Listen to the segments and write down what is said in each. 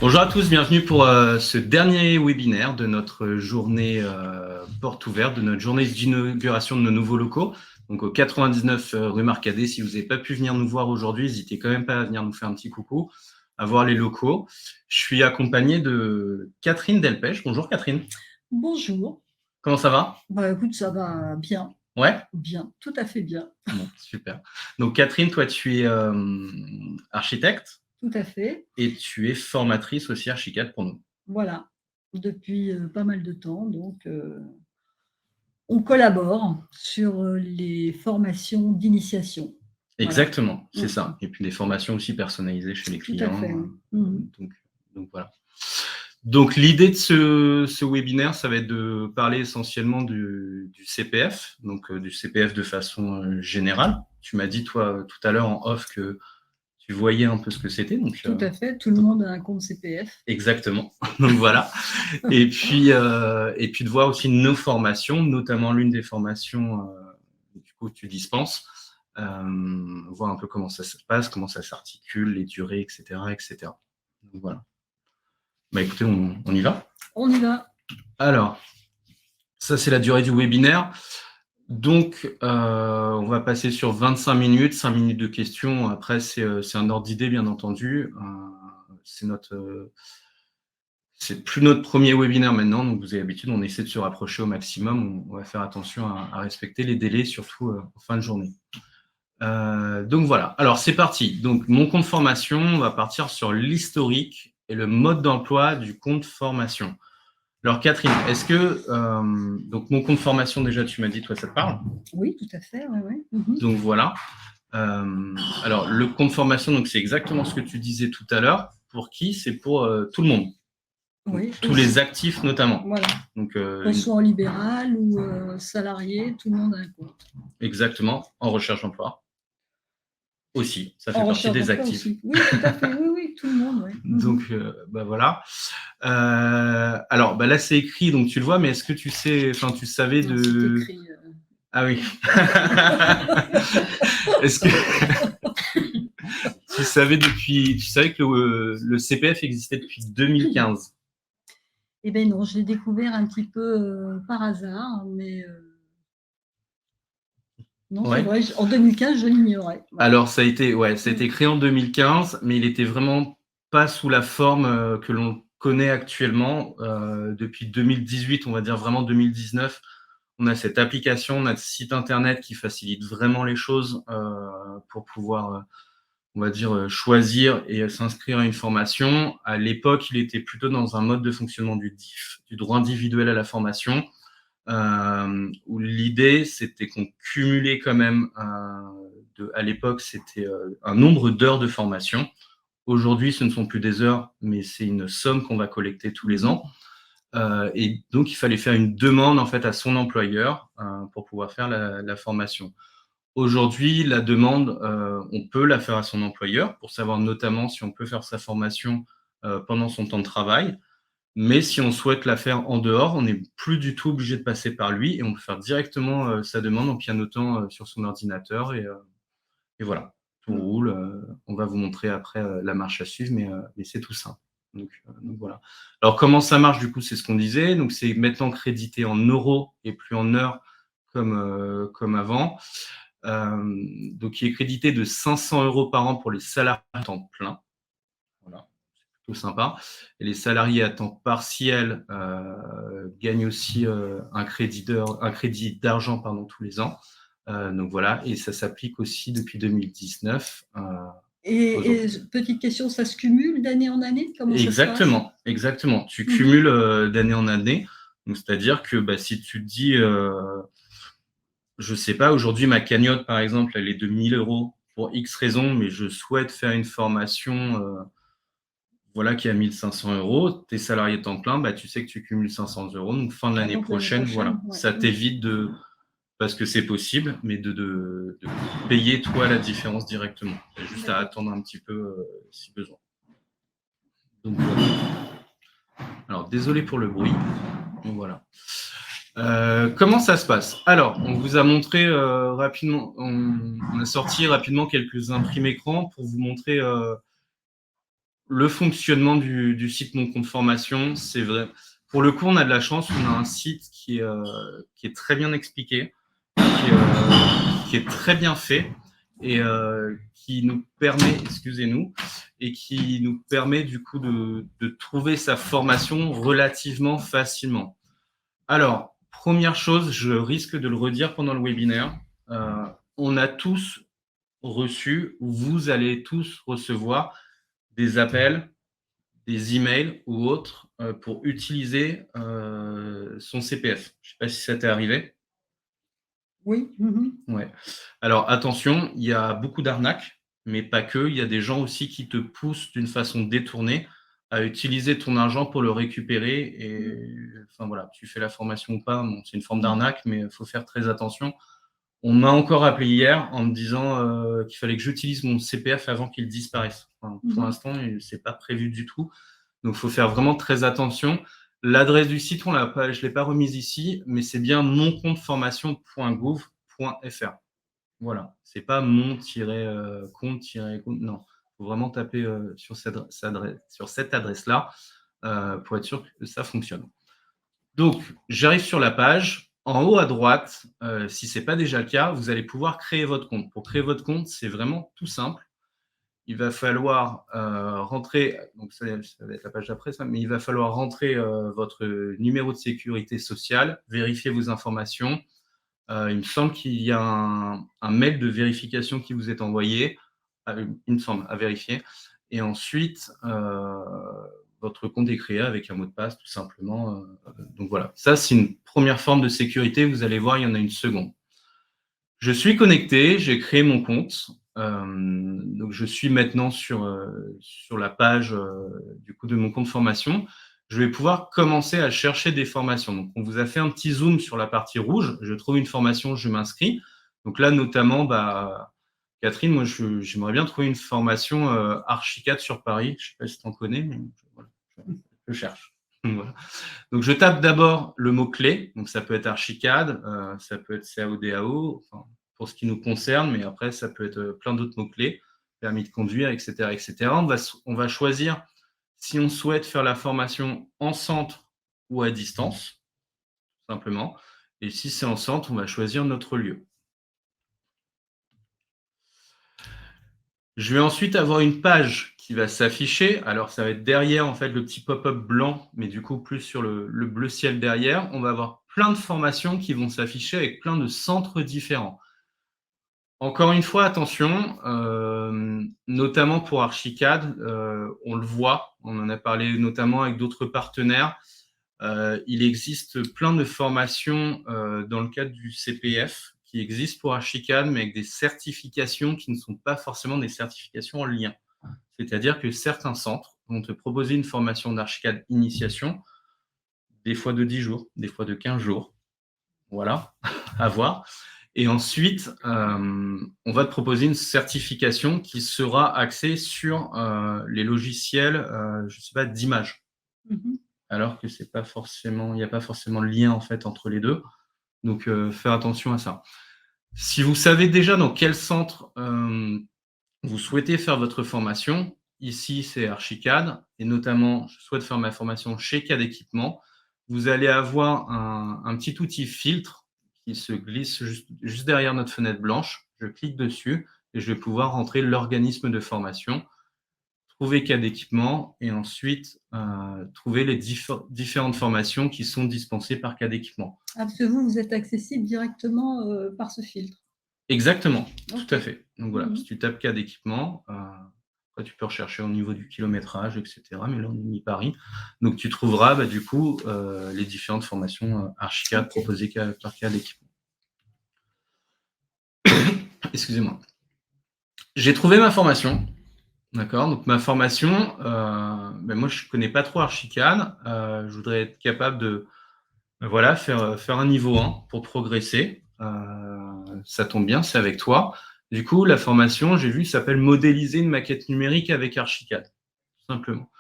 Bonjour à tous, bienvenue pour ce dernier webinaire de notre journée porte ouverte, de notre journée d'inauguration de nos nouveaux locaux, donc au 99 rue Marcadet. Si vous n'avez pas pu venir nous voir aujourd'hui, n'hésitez quand même pas à venir nous faire un petit coucou, à voir les locaux. Je suis accompagné de Catherine Delpech. Bonjour Catherine. Bonjour. Comment ça va? Bah écoute, ça va bien. Ouais. Bien, tout à fait bien. Bon, super. Donc Catherine, toi tu es architecte. Tout à fait. Et tu es formatrice aussi archicad pour nous. Voilà, depuis pas mal de temps, donc on collabore sur les formations d'initiation. Exactement, Voilà. c'est ça. Et puis des formations aussi personnalisées chez les clients. Tout à fait. Donc voilà. Donc l'idée de ce webinaire, ça va être de parler essentiellement du CPF, donc du CPF de façon générale. Tu m'as dit toi tout à l'heure en off que tu voyais un peu ce que c'était. Tout à fait, tout le monde a un compte CPF. Exactement, donc voilà. Et puis de voir aussi nos formations, notamment l'une des formations du coup tu dispenses, voir un peu comment ça se passe, comment ça s'articule, les durées, etc. etc. Donc voilà. Bah écoutez, on y va? On y va. Alors, ça c'est la durée du webinaire. Donc, on va passer sur 25 minutes, 5 minutes de questions. Après, c'est un ordre d'idée, bien entendu. C'est plus notre premier webinaire maintenant, donc vous avez l'habitude, on essaie de se rapprocher au maximum. On va faire attention à respecter les délais, surtout en fin de journée. Donc voilà, alors c'est parti. Donc mon compte formation, on va partir sur l'historique et le mode d'emploi du compte formation. Alors Catherine, est-ce que donc mon compte formation déjà, tu m'as dit, toi ça te parle? Oui, tout à fait, ouais. Donc voilà. Alors le compte formation, donc c'est exactement ce que tu disais tout à l'heure. Pour qui? C'est pour tout le monde. Oui, tous les actifs notamment. Voilà. Donc, qu'on soit en libéral ou salarié, tout le monde a un compte. Exactement, en recherche d'emploi. Aussi, ça fait partie des actifs. Aussi. Oui, tout à fait, oui, tout le monde. Ouais. Donc, voilà. Alors, là, c'est écrit, donc tu le vois, mais est-ce que tu sais, enfin, tu savais non, de... C'est écrit, Ah oui. Est-ce que tu savais que le CPF existait depuis 2015? Eh bien non, je l'ai découvert un petit peu par hasard, mais non, ouais. C'est vrai, en 2015, je l'ignorais. Voilà. Alors, ça a été créé en 2015, mais il était vraiment pas sous la forme que l'on connaît actuellement. Depuis 2018, on va dire vraiment 2019, on a cette application, on a ce site internet qui facilite vraiment les choses pour pouvoir, on va dire, choisir et s'inscrire à une formation. À l'époque, il était plutôt dans un mode de fonctionnement du DIF, du droit individuel à la formation, où l'idée, c'était qu'on cumulait quand même, à l'époque, c'était un nombre d'heures de formation. Aujourd'hui, ce ne sont plus des heures, mais c'est une somme qu'on va collecter tous les ans. Et donc, il fallait faire une demande en fait à son employeur pour pouvoir faire la formation. Aujourd'hui, la demande, on peut la faire à son employeur pour savoir notamment si on peut faire sa formation pendant son temps de travail. Mais si on souhaite la faire en dehors, on n'est plus du tout obligé de passer par lui et on peut faire directement sa demande en pianotant sur son ordinateur et voilà, tout roule. On va vous montrer après la marche à suivre, mais c'est tout simple. Donc voilà. Alors comment ça marche du coup, c'est ce qu'on disait. Donc c'est maintenant crédité en euros et plus en heures comme avant. Donc il est crédité de 500 € par an pour les salariés à temps plein. Voilà, c'est plutôt sympa. Et les salariés à temps partiel gagnent aussi un crédit d'argent tous les ans. Donc voilà, et ça s'applique aussi depuis 2019. Et petite question, ça se cumule d'année en année? Comment exactement, ça se passe? Exactement. Tu cumules d'année en année. C'est-à-dire que si tu te dis, je sais pas, aujourd'hui ma cagnotte par exemple, elle est de 1 000 € pour X raisons, mais je souhaite faire une formation qui est à 1 500 €. T'es salarié temps plein, tu sais que tu cumules 500 €. Donc fin de l'année prochaine, voilà, ouais. Ça t'évite de... Parce que c'est possible, mais de payer toi la différence directement. Tu as juste à attendre un petit peu si besoin. Donc voilà. Alors désolé pour le bruit. Donc voilà. Comment ça se passe? Alors, on vous a montré rapidement, on a sorti rapidement quelques imprimés écrans pour vous montrer le fonctionnement du site Mon Compte Formation, c'est vrai. Pour le coup, on a de la chance, on a un site qui est très bien expliqué, qui est très bien fait et qui nous permet, excusez-nous, et qui nous permet du coup de trouver sa formation relativement facilement. Alors, première chose, je risque de le redire pendant le webinaire, on a tous reçu, vous allez tous recevoir des appels, des emails ou autres pour utiliser son CPF. Je ne sais pas si ça t'est arrivé. Oui. Ouais. Alors attention, il y a beaucoup d'arnaques, mais pas que. Il y a des gens aussi qui te poussent d'une façon détournée à utiliser ton argent pour le récupérer. Et enfin voilà, tu fais la formation ou pas, bon, c'est une forme d'arnaque, mais il faut faire très attention. On m'a encore appelé hier en me disant qu'il fallait que j'utilise mon CPF avant qu'il disparaisse. Enfin, pour l'instant, ce n'est pas prévu du tout. Donc, il faut faire vraiment très attention. L'adresse du site, je ne l'ai pas remise ici, mais c'est bien moncompteformation.gouv.fr. Voilà, c'est pas mon-compte, non. Il faut vraiment taper sur cette adresse-là pour être sûr que ça fonctionne. Donc, j'arrive sur la page. En haut à droite, si ce n'est pas déjà le cas, vous allez pouvoir créer votre compte. Pour créer votre compte, c'est vraiment tout simple. Il va falloir rentrer, donc ça va être la page d'après ça, mais il va falloir rentrer votre numéro de sécurité sociale, vérifier vos informations. Il me semble qu'il y a un mail de vérification qui vous est envoyé, il me semble, à vérifier. Et ensuite, votre compte est créé avec un mot de passe, tout simplement. Donc voilà, ça c'est une première forme de sécurité. Vous allez voir, il y en a une seconde. Je suis connecté, j'ai créé mon compte. Donc je suis maintenant sur la page du coup de mon compte formation. Je vais pouvoir commencer à chercher des formations. Donc on vous a fait un petit zoom sur la partie rouge. Je trouve une formation, je m'inscris. Donc là notamment, Catherine, moi j'aimerais bien trouver une formation Archicad sur Paris. Je ne sais pas si tu en connais, mais voilà, je cherche. Voilà. Donc je tape d'abord le mot-clé. Donc ça peut être Archicad, ça peut être CAO-DAO, enfin, pour ce qui nous concerne, mais après ça peut être plein d'autres mots-clés, permis de conduire, etc. etc. On va choisir si on souhaite faire la formation en centre ou à distance, simplement. Et si c'est en centre, on va choisir notre lieu. Je vais ensuite avoir une page qui va s'afficher. Alors, ça va être derrière, en fait, le petit pop-up blanc, mais du coup, plus sur le bleu ciel derrière. On va avoir plein de formations qui vont s'afficher avec plein de centres différents. Encore une fois, attention, notamment pour Archicad, on le voit, on en a parlé notamment avec d'autres partenaires. Il existe plein de formations dans le cadre du CPF qui existent pour Archicad, mais avec des certifications qui ne sont pas forcément des certifications en lien. C'est-à-dire que certains centres vont te proposer une formation d'Archicad initiation, des fois de 10 jours, des fois de 15 jours. Voilà, à voir. Et ensuite, on va te proposer une certification qui sera axée sur les logiciels, je ne sais pas, d'image. Alors que c'est pas forcément, il n'y a pas forcément de lien en fait entre les deux. Donc, faire attention à ça. Si vous savez déjà dans quel centre vous souhaitez faire votre formation, ici c'est Archicad, et notamment je souhaite faire ma formation chez CAD Équipement, vous allez avoir un petit outil filtre qui se glisse juste derrière notre fenêtre blanche. Je clique dessus et je vais pouvoir rentrer l'organisme de formation, trouver CAD Équipement et ensuite trouver les différentes formations qui sont dispensées par CAD Équipement. Ah, parce que vous êtes accessible directement par ce filtre. Exactement, tout à fait. Donc voilà, si tu tapes CAD Équipement, après tu peux rechercher au niveau du kilométrage, etc. Mais là, on est mis Paris. Donc tu trouveras du coup les différentes formations Archicad proposées par CAD Équipement. Excusez-moi. J'ai trouvé ma formation. D'accord, donc ma formation, moi je ne connais pas trop Archicad. Je voudrais être capable de faire un niveau 1 pour progresser. Ça tombe bien, c'est avec toi. Du coup, la formation, j'ai vu, s'appelle modéliser une maquette numérique avec Archicad, tout simplement.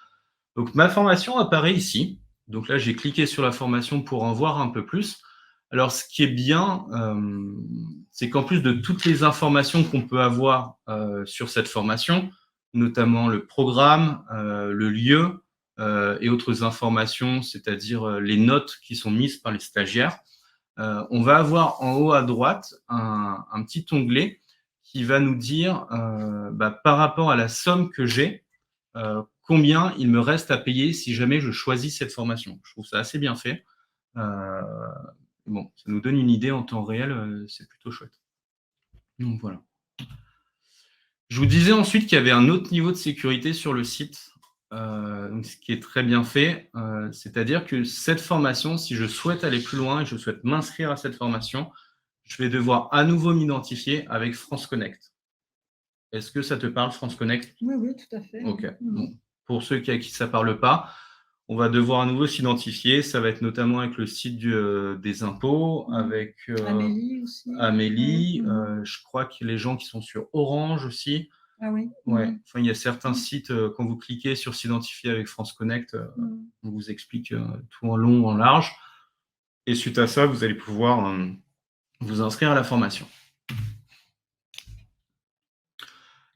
Donc ma formation apparaît ici. Donc là, j'ai cliqué sur la formation pour en voir un peu plus. Alors, ce qui est bien, c'est qu'en plus de toutes les informations qu'on peut avoir sur cette formation, notamment le programme, le lieu et autres informations, c'est-à-dire les notes qui sont mises par les stagiaires. On va avoir en haut à droite un petit onglet qui va nous dire par rapport à la somme que j'ai, combien il me reste à payer si jamais je choisis cette formation. Je trouve ça assez bien fait. Bon, ça nous donne une idée en temps réel, c'est plutôt chouette. Donc voilà. Je vous disais ensuite qu'il y avait un autre niveau de sécurité sur le site, ce qui est très bien fait. C'est-à-dire que cette formation, si je souhaite aller plus loin et je souhaite m'inscrire à cette formation, je vais devoir à nouveau m'identifier avec France Connect. Est-ce que ça te parle, France Connect? Oui, oui, tout à fait. Ok. Bon. Pour ceux à qui ça ne parle pas, on va devoir à nouveau s'identifier. Ça va être notamment avec le site des impôts, avec Amélie aussi. Amélie. Je crois que les gens qui sont sur Orange aussi. Ah oui. Ouais. Enfin, il y a certains sites, quand vous cliquez sur s'identifier avec France Connect, on vous explique tout en long, en large. Et suite à ça, vous allez pouvoir vous inscrire à la formation.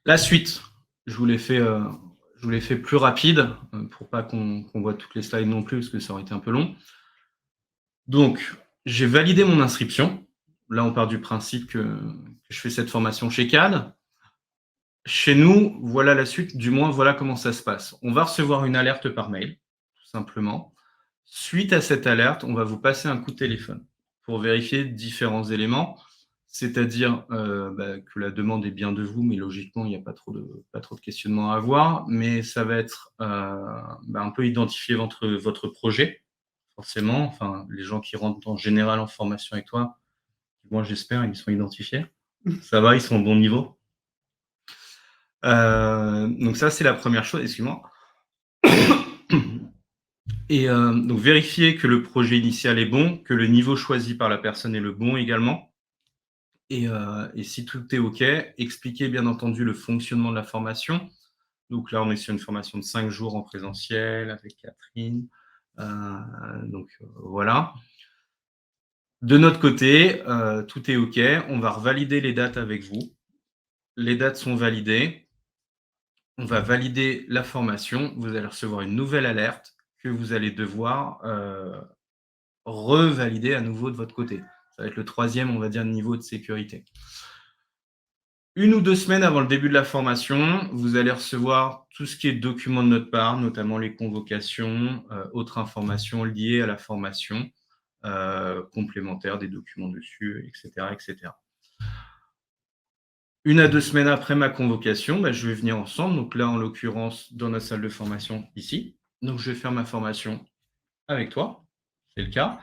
La suite, je vous l'ai fait plus rapide pour pas qu'on voit toutes les slides non plus, parce que ça aurait été un peu long. Donc, j'ai validé mon inscription. Là, on part du principe que je fais cette formation chez CAD. Chez nous, voilà la suite, du moins, voilà comment ça se passe. On va recevoir une alerte par mail, tout simplement. Suite à cette alerte, on va vous passer un coup de téléphone pour vérifier différents éléments, c'est-à-dire que la demande est bien de vous, mais logiquement, il n'y a pas trop de questionnements à avoir, mais ça va être un peu identifier votre projet, forcément. Enfin, les gens qui rentrent en général en formation avec toi, moi j'espère, ils sont identifiés. Ça va, ils sont au bon niveau. Donc ça, c'est la première chose, excuse-moi. Et donc vérifier que le projet initial est bon, que le niveau choisi par la personne est le bon également. Et si tout est OK, expliquer bien entendu le fonctionnement de la formation. Donc là, on est sur une formation de 5 jours en présentiel avec Catherine. Voilà. De notre côté, tout est OK. On va revalider les dates avec vous. Les dates sont validées. On va valider la formation. Vous allez recevoir une nouvelle alerte que vous allez devoir revalider à nouveau de votre côté. Ça va être le troisième, on va dire, niveau de sécurité. 1 ou 2 semaines avant le début de la formation, vous allez recevoir tout ce qui est documents de notre part, notamment les convocations, autres informations liées à la formation, complémentaires, des documents dessus, etc., etc. 1 à 2 semaines après ma convocation, je vais venir ensemble. Donc là, en l'occurrence, dans notre salle de formation, ici. Donc, je vais faire ma formation avec toi. C'est le cas.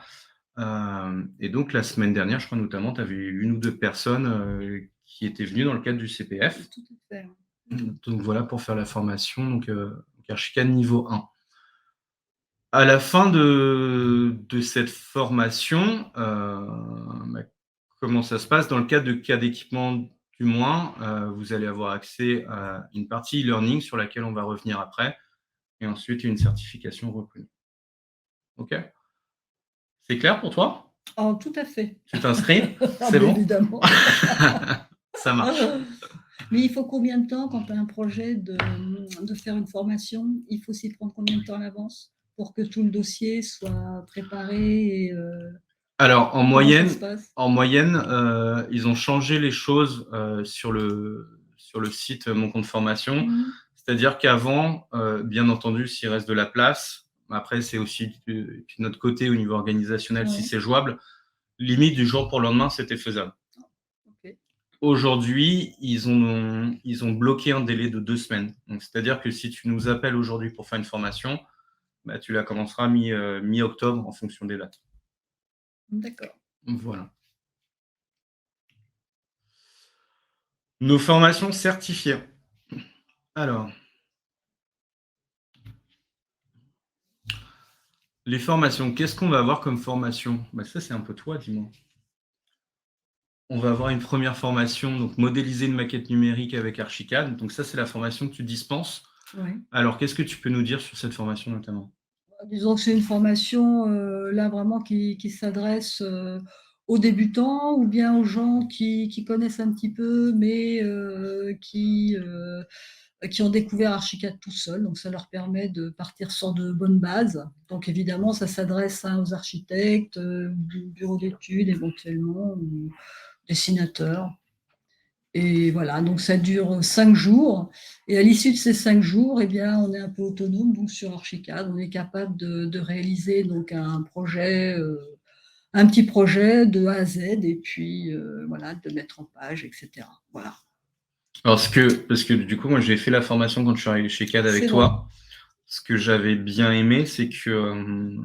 Et donc, la semaine dernière, je crois notamment, tu avais 1 ou 2 personnes qui étaient venues dans le cadre du CPF. Tout à fait. Donc, voilà, pour faire la formation, donc Archicad niveau 1. À la fin de cette formation, comment ça se passe? Dans le cadre de cas d'équipement, du moins, vous allez avoir accès à une partie e-learning sur laquelle on va revenir après, et ensuite une certification reconnue. OK? C'est clair pour toi? Oh, tout à fait. Tu t'inscris? C'est bon? Évidemment. Ça marche. Mais il faut combien de temps quand tu as un projet de faire une formation? Il faut s'y prendre combien de temps à l'avance pour que tout le dossier soit préparé et Alors, en comment ça moyenne, se passe? ils ont changé les choses sur le site Mon Compte Formation. C'est-à-dire qu'avant, bien entendu, s'il reste de la place, après, c'est aussi de notre côté au niveau organisationnel, si c'est jouable, limite du jour pour le lendemain, c'était faisable. OK. Aujourd'hui, ils ont bloqué un délai de 2 semaines. Donc, c'est-à-dire que si tu nous appelles aujourd'hui pour faire une formation, tu la commenceras mi-octobre en fonction des dates. D'accord. Voilà. Nos formations certifiées. Alors, les formations, qu'est-ce qu'on va avoir comme formation? Ça, c'est un peu toi, dis-moi. On va avoir une première formation, donc modéliser une maquette numérique avec Archicad. Donc ça, c'est la formation que tu dispenses. Ouais. Alors, qu'est-ce que tu peux nous dire sur cette formation notamment? Disons que c'est une formation là vraiment qui s'adresse aux débutants ou bien aux gens qui connaissent un petit peu, mais qui qui ont découvert Archicad tout seuls. Donc, ça leur permet de partir sur de bonnes bases. Donc, évidemment, ça s'adresse aux architectes, bureaux d'études éventuellement, ou dessinateurs. Et voilà, donc ça dure 5 jours. Et à l'issue de ces 5 jours, eh bien, on est un peu autonome donc, sur Archicad. On est capable de réaliser donc, un petit projet de A à Z et puis voilà, de mettre en page, etc. Voilà. Alors, parce que du coup, moi, j'ai fait la formation quand je suis arrivé chez CAD avec toi. Ce que j'avais bien aimé, c'est que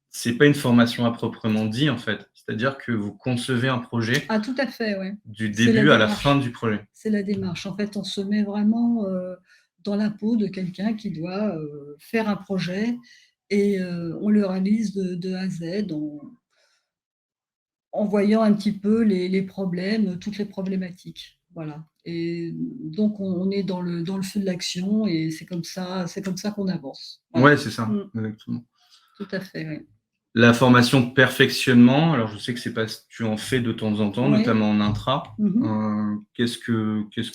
c'est pas une formation à proprement dit, en fait. C'est-à-dire que vous concevez un projet tout à fait, ouais. Du début à la fin du projet. C'est la démarche. En fait, on se met vraiment dans la peau de quelqu'un qui doit faire un projet et on le réalise de A à Z en voyant un petit peu les problèmes, toutes les problématiques. Voilà. Et donc, on est dans le feu de l'action et c'est comme ça qu'on avance. Voilà. Ouais, c'est ça, exactement. Tout à fait, oui. La formation perfectionnement, alors je sais que c'est pas tu en fais de temps en temps, notamment en intra. Qu'est-ce que tu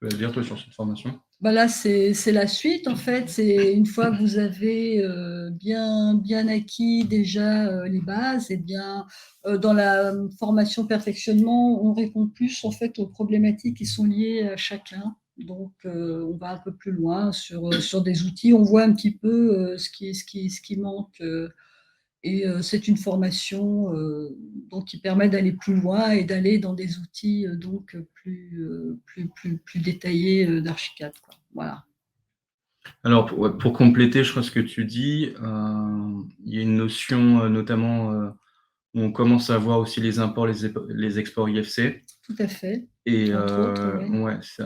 vas dire toi sur cette formation? Là, c'est la suite, en fait. C'est une fois que vous avez bien acquis déjà les bases, et bien dans la formation perfectionnement, on répond plus en fait aux problématiques qui sont liées à chacun. Donc, on va un peu plus loin sur des outils. On voit un petit peu ce qui manque. Et c'est une formation donc, qui permet d'aller plus loin et d'aller dans des outils donc plus détaillés d'Archicad. Voilà. Alors, pour compléter, je crois ce que tu dis, il y a une notion notamment où on commence à voir aussi les imports, les exports IFC. Tout à fait. Et,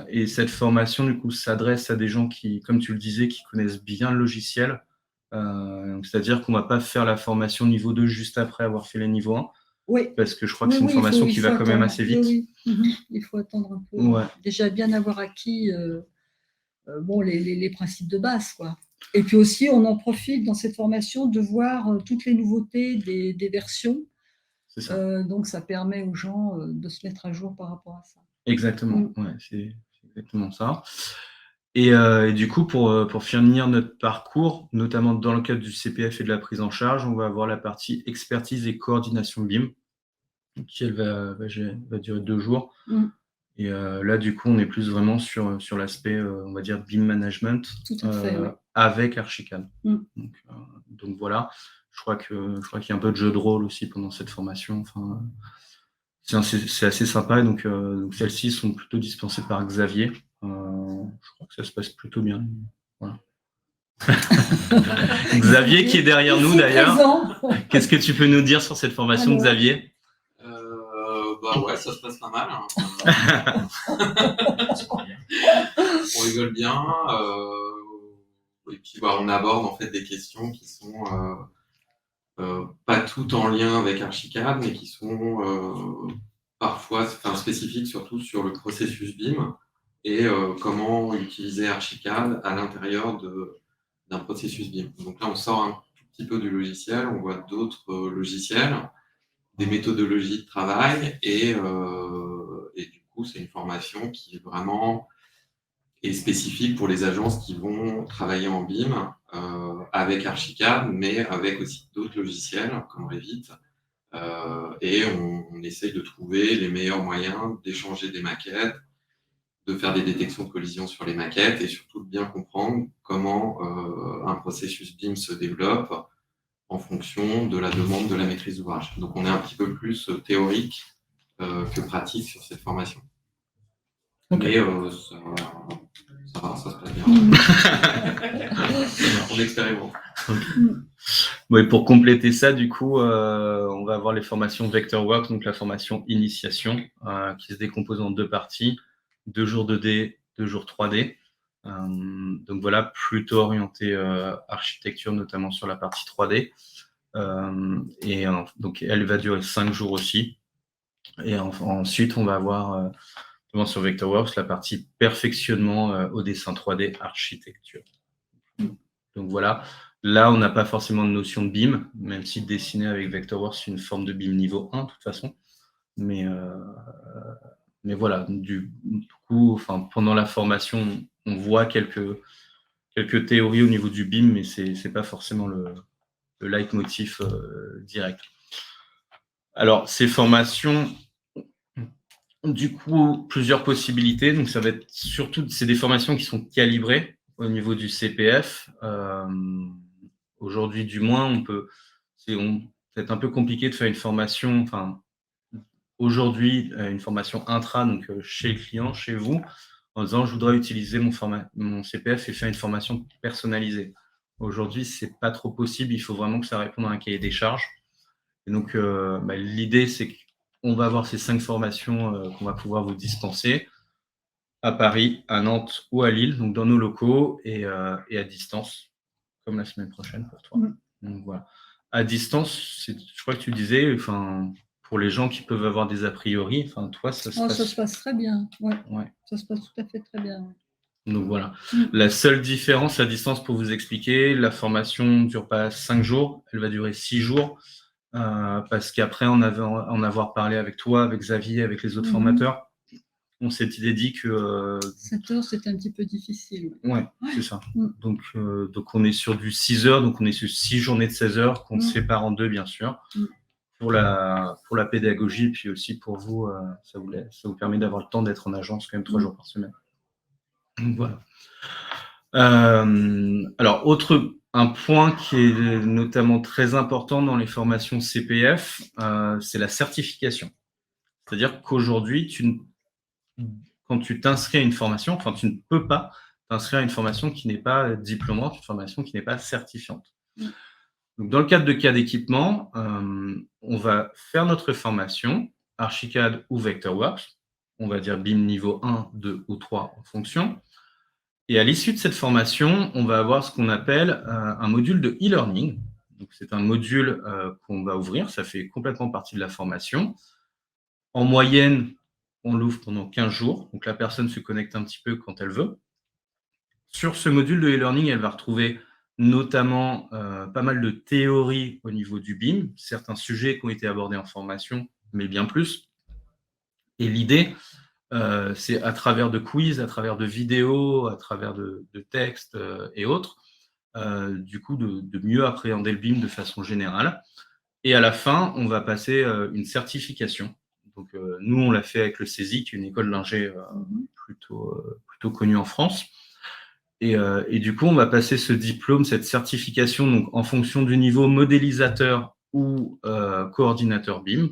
et cette formation, du coup, s'adresse à des gens qui, comme tu le disais, qui connaissent bien le logiciel. C'est-à-dire qu'on ne va pas faire la formation niveau 2 juste après avoir fait les niveaux 1. Oui. Parce que je crois que c'est une formation qui va quand même assez vite. Oui. Il faut attendre un peu. Ouais. Déjà bien avoir acquis les principes de base, quoi. Et puis aussi, on en profite dans cette formation de voir toutes les nouveautés des versions. C'est ça. Donc, ça permet aux gens de se mettre à jour par rapport à ça. Exactement, ouais, c'est exactement ça. Et du coup, pour finir notre parcours, notamment dans le cadre du CPF et de la prise en charge, on va avoir la partie expertise et coordination BIM, qui elle va durer 2 jours. Et là, du coup, on est plus vraiment sur l'aspect, on va dire, BIM management. Tout à fait, oui. Avec Archicad. Donc voilà, je crois qu'il y a un peu de jeu de rôle aussi pendant cette formation. Enfin, c'est assez sympa. Donc celles-ci sont plutôt dispensées par Xavier. Je crois que ça se passe plutôt bien. Voilà. Xavier qui est derrière nous d'ailleurs. Qu'est-ce que tu peux nous dire sur cette formation, Xavier? Ouais, ça se passe pas mal. On rigole bien. Et puis on aborde en fait des questions qui sont pas toutes en lien avec Archicad, mais qui sont parfois spécifiques surtout sur le processus BIM et comment utiliser Archicad à l'intérieur d'un processus BIM. Donc là, on sort un tout petit peu du logiciel, on voit d'autres logiciels, des méthodologies de travail et du coup, c'est une formation qui est vraiment spécifique pour les agences qui vont travailler en BIM avec Archicad, mais avec aussi d'autres logiciels comme Revit. Et on essaye de trouver les meilleurs moyens d'échanger des maquettes, de faire des détections de collision sur les maquettes et surtout de bien comprendre comment un processus BIM se développe en fonction de la demande de la maîtrise d'ouvrage. Donc on est un petit peu plus théorique que pratique sur cette formation. Okay. Mais ça se passe bien. On expérimente. Bon, et pour compléter ça, du coup, on va avoir les formations Vectorworks, donc la formation initiation, qui se décompose en 2 parties, 2 jours 2D, 2 jours 3D. Donc voilà, plutôt orienté architecture, notamment sur la partie 3D. Donc elle va durer 5 jours aussi. Et ensuite, on va avoir sur Vectorworks la partie perfectionnement au dessin 3D architecture. Donc voilà, là on n'a pas forcément de notion de BIM, même si dessiner avec Vectorworks c'est une forme de BIM niveau 1 de toute façon. Mais Mais voilà, du coup, enfin, pendant la formation, on voit quelques théories au niveau du BIM, mais c'est pas forcément le leitmotiv direct. Alors, ces formations, du coup, plusieurs possibilités. Donc, ça va être surtout, c'est des formations qui sont calibrées au niveau du CPF. Aujourd'hui, du moins, c'est peut-être un peu compliqué de faire une formation, enfin, aujourd'hui, une formation intra, donc chez le client, chez vous, en disant je voudrais utiliser mon CPF et faire une formation personnalisée. Aujourd'hui, c'est pas trop possible. Il faut vraiment que ça réponde à un cahier des charges. Et donc, l'idée, c'est qu'on va avoir ces 5 formations qu'on va pouvoir vous dispenser à Paris, à Nantes ou à Lille, donc dans nos locaux et à distance, comme la semaine prochaine pour toi. Donc voilà. À distance, je crois que tu disais, enfin, pour les gens qui peuvent avoir des a priori, enfin, toi, ça se passe très bien. Ouais. Ouais. Ça se passe tout à fait très bien. Donc voilà. La seule différence à distance, pour vous expliquer, la formation ne dure pas 5 jours, elle va durer 6 jours. Parce qu'après en avoir parlé avec toi, avec Xavier, avec les autres formateurs, on s'était dit que 7 heures, c'était un petit peu difficile. Ouais, c'est ça. Donc on est sur du 6 heures, donc on est sur 6 journées de 16 heures qu'on sépare en 2, bien sûr, pour la pédagogie, puis aussi pour vous, ça vous permet d'avoir le temps d'être en agence quand même 3 jours par semaine. Donc voilà. Alors, un point qui est notamment très important dans les formations CPF, c'est la certification. C'est-à-dire qu'aujourd'hui, quand tu t'inscris à une formation, enfin, tu ne peux pas t'inscrire à une formation qui n'est pas diplômante, une formation qui n'est pas certifiante. Donc, dans le cadre de cas d'équipement, on va faire notre formation, Archicad ou Vectorworks, on va dire BIM niveau 1, 2 ou 3 en fonction. Et à l'issue de cette formation, on va avoir ce qu'on appelle un module de e-learning. Donc, c'est un module qu'on va ouvrir, ça fait complètement partie de la formation. En moyenne, on l'ouvre pendant 15 jours, donc la personne se connecte un petit peu quand elle veut. Sur ce module de e-learning, elle va retrouver notamment pas mal de théories au niveau du BIM, certains sujets qui ont été abordés en formation, mais bien plus. Et l'idée, c'est à travers de quiz, à travers de vidéos, à travers de textes et autres, du coup, de mieux appréhender le BIM de façon générale. Et à la fin, on va passer une certification. Donc, nous, on l'a fait avec le CESI, qui est une école d'ingé plutôt connue en France. Et du coup, on va passer ce diplôme, cette certification, donc en fonction du niveau modélisateur ou coordinateur BIM.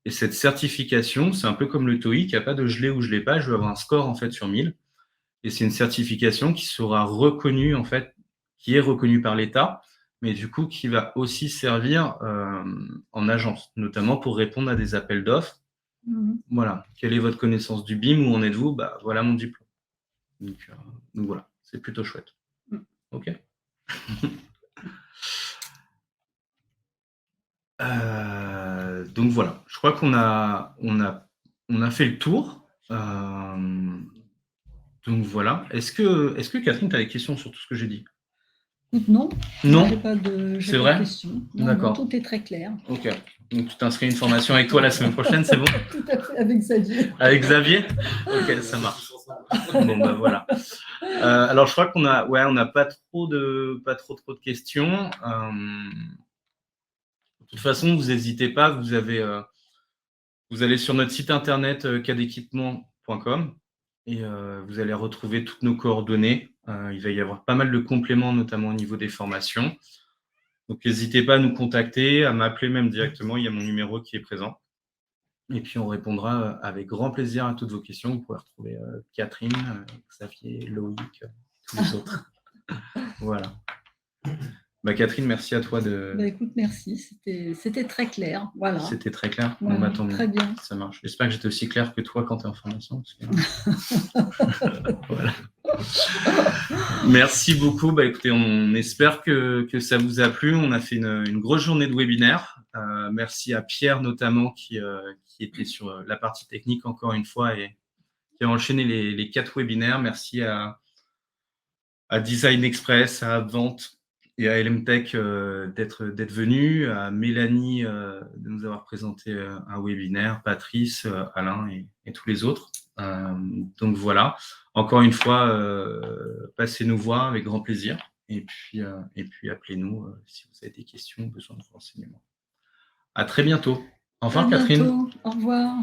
Et cette certification, c'est un peu comme le TOEIC, il n'y a pas de je l'ai ou je l'ai pas, je vais avoir un score en fait sur 1000. Et c'est une certification qui sera reconnue, en fait, qui est reconnue par l'État, mais du coup qui va aussi servir en agence, notamment pour répondre à des appels d'offres. Voilà, quelle est votre connaissance du BIM, où en êtes-vous? Bah, voilà mon diplôme. Donc voilà, c'est plutôt chouette. Ok. Donc voilà, je crois qu'on a fait le tour. Donc voilà. Est-ce que Catherine, tu as des questions sur tout ce que j'ai dit? Non. Non. J'ai pas de questions. D'accord. Tout est très clair. Ok. Donc tu t'inscris à une formation avec toi la semaine prochaine, c'est bon? Tout à fait, avec Xavier. Avec Xavier? Ok, ça marche. Bon bah voilà. Alors je crois qu'on n'a pas trop de questions. De toute façon, vous n'hésitez pas, vous allez sur notre site internet cadequipement.com et vous allez retrouver toutes nos coordonnées. Il va y avoir pas mal de compléments, notamment au niveau des formations. Donc n'hésitez pas à nous contacter, à m'appeler même directement, il y a mon numéro qui est présent. Et puis on répondra avec grand plaisir à toutes vos questions. Vous pouvez retrouver Catherine, Xavier, Loïc, tous les autres. Voilà. Bah, Catherine, merci à toi de. Bah, écoute, merci. C'était très clair. Voilà. C'était très clair. Voilà, très bien. Ça marche. J'espère que j'étais aussi clair que toi quand tu es en formation. Parce que... voilà. Merci beaucoup. Bah, écoutez, on espère que ça vous a plu. On a fait une grosse journée de webinaire. Merci à Pierre notamment qui était sur la partie technique encore une fois et qui a enchaîné les 4 webinaires. Merci à Design Express, à Vente et à LMTech d'être venu, à Mélanie de nous avoir présenté un webinaire, Patrice, Alain et tous les autres. Donc voilà, encore une fois, passez nous voir avec grand plaisir. Et puis appelez-nous si vous avez des questions ou besoin de renseignements. À très bientôt. Au revoir, Catherine. Au revoir.